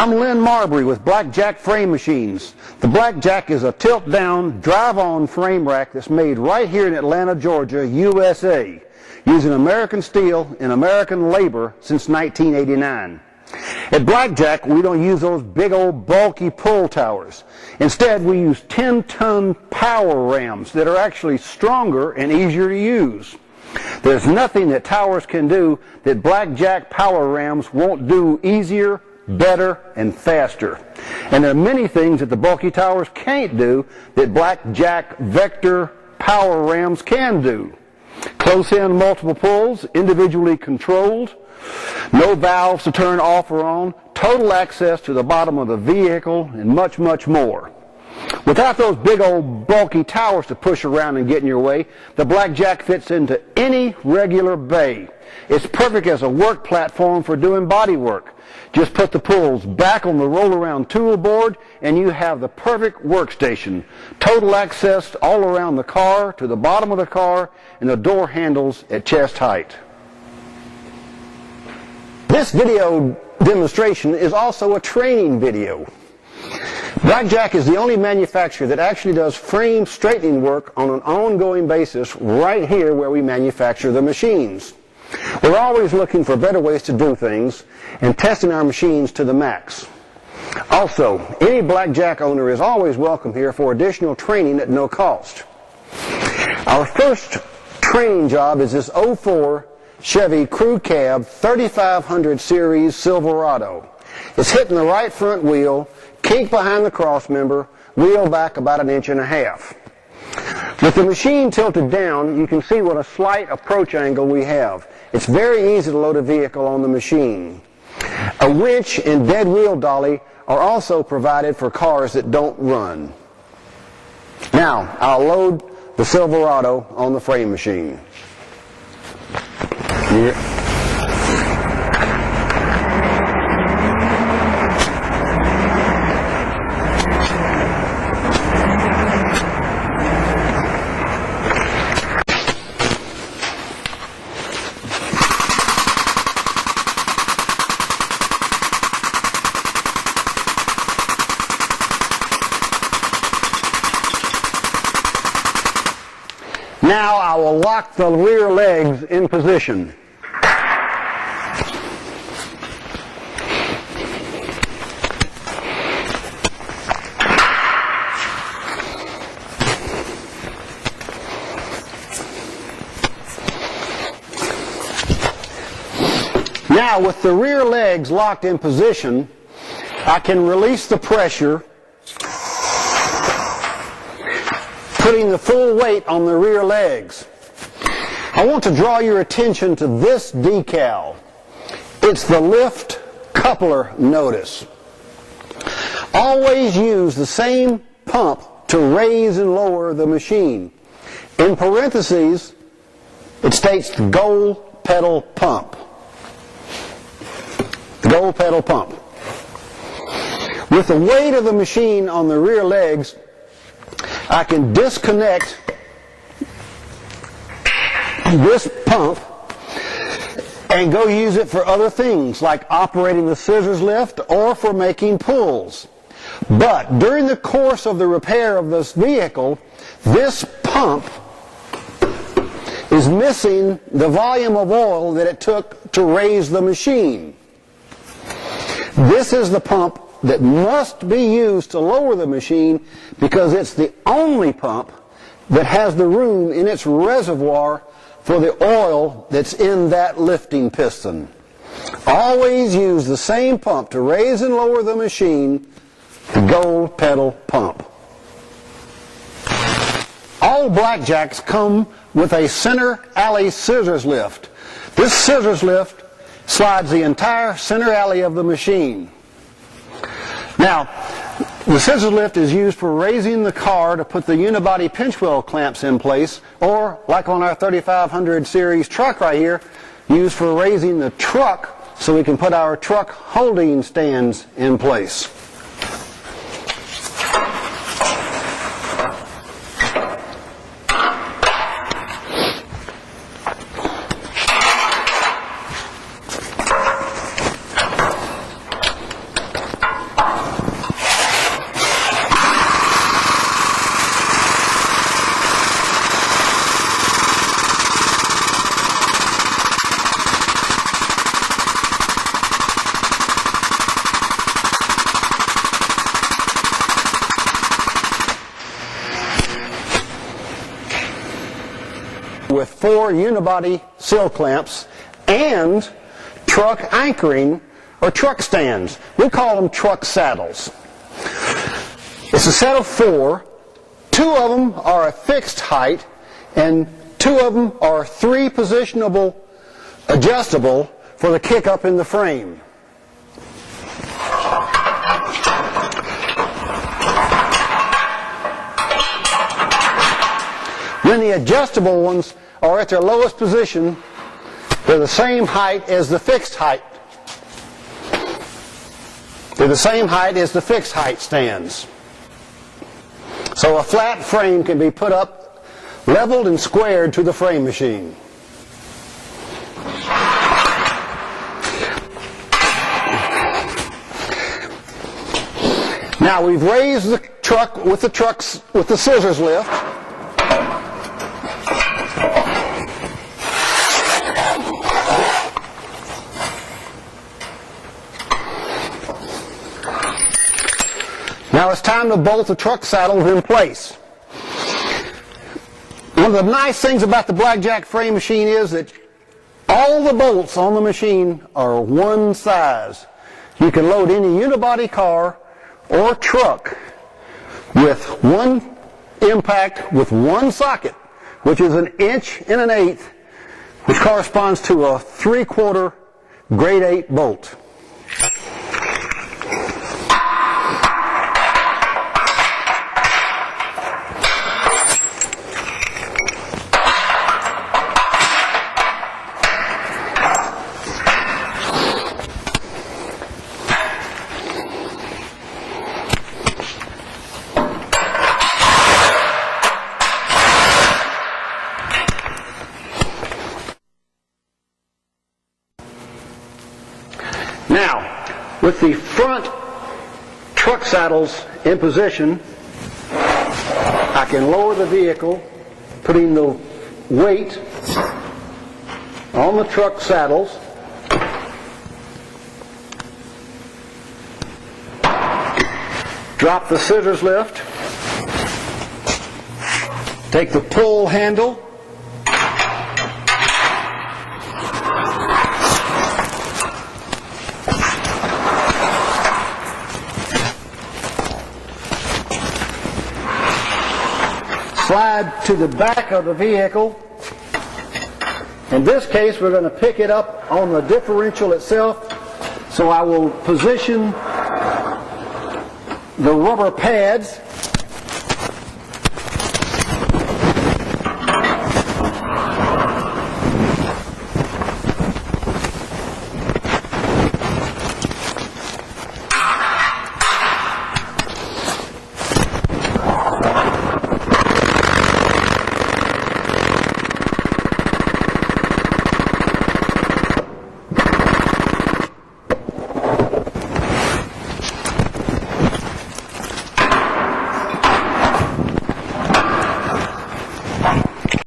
I'm Lynn Marbury with BlackJack Frame Machines. The BlackJack is a tilt-down, drive-on frame rack that's made right here in Atlanta, Georgia, USA, using American steel and American labor since 1989. At BlackJack, we don't use those big old bulky pull towers. Instead, we use 10-ton power rams that are actually stronger and easier to use. There's nothing that towers can do that BlackJack power rams won't do easier, better, and faster. And there are many things that the bulky towers can't do that BlackJack Vector power rams can do. Close-in multiple pulls, individually controlled, no valves to turn off or on, total access to the bottom of the vehicle, and much, much more. Without those big old bulky towers to push around and get in your way, the BlackJack fits into any regular bay. It's perfect as a work platform for doing body work. Just put the pulls back on the roll-around tool board and you have the perfect workstation. Total access all around the car, to the bottom of the car, and the door handles at chest height. This video demonstration is also a training video. BlackJack is the only manufacturer that actually does frame straightening work on an ongoing basis right here where we manufacture the machines. We're always looking for better ways to do things and testing our machines to the max. Also, any BlackJack owner is always welcome here for additional training at no cost. Our first training job is this 04 Chevy Crew Cab 3500 Series Silverado. It's hitting the right front wheel, kink behind the cross member, wheel back about 1.5 inches. With the machine tilted down, you can see what a slight approach angle we have. It's very easy to load a vehicle on the machine. A winch and dead wheel dolly are also provided for cars that don't run. Now, I'll load the Silverado on the frame machine. Now I will lock the rear legs in position. Now with the rear legs locked in position, I can release the pressure, putting the full weight on the rear legs. I want to draw your attention to this decal. It's the lift coupler notice. Always use the same pump to raise and lower the machine. In parentheses, it states the gold pedal pump. The gold pedal pump. With the weight of the machine on the rear legs, I can disconnect this pump and go use it for other things like operating the scissors lift or for making pulls. But during the course of the repair of this vehicle, this pump is missing the volume of oil that it took to raise the machine. This is the pump that must be used to lower the machine because it's the only pump that has the room in its reservoir for the oil that's in that lifting piston. Always use the same pump to raise and lower the machine, the gold pedal pump. All BlackJacks come with a center alley scissors lift. This scissors lift slides the entire center alley of the machine. Now, the scissors lift is used for raising the car to put the unibody pinch wheel clamps in place, or like on our 3500 series truck right here, used for raising the truck so we can put our truck holding stands in place. with 4 unibody sill clamps and truck anchoring or truck stands. We call them truck saddles. It's a set of 4. 2 of them are a fixed height and 2 of them are 3 positionable, adjustable for the kick up in the frame. When the adjustable ones are at their lowest position, they're the same height as the fixed height. They're the same height as the fixed height stands. So a flat frame can be put up, leveled and squared to the frame machine. Now we've raised the truck with the scissors lift. Now it's time to bolt the truck saddles in place. One of the nice things about the BlackJack Frame Machine is that all the bolts on the machine are one size. You can load any unibody car or truck with one impact with one socket, which is 1 1/8 inch, which corresponds to a 3/4 grade 8 bolt. Now, with the front truck saddles in position, I can lower the vehicle, putting the weight on the truck saddles. Drop the scissors lift. Take the pull handle. Slide to the back of the vehicle. In this case, we're going to pick it up on the differential itself. So I will position the rubber pads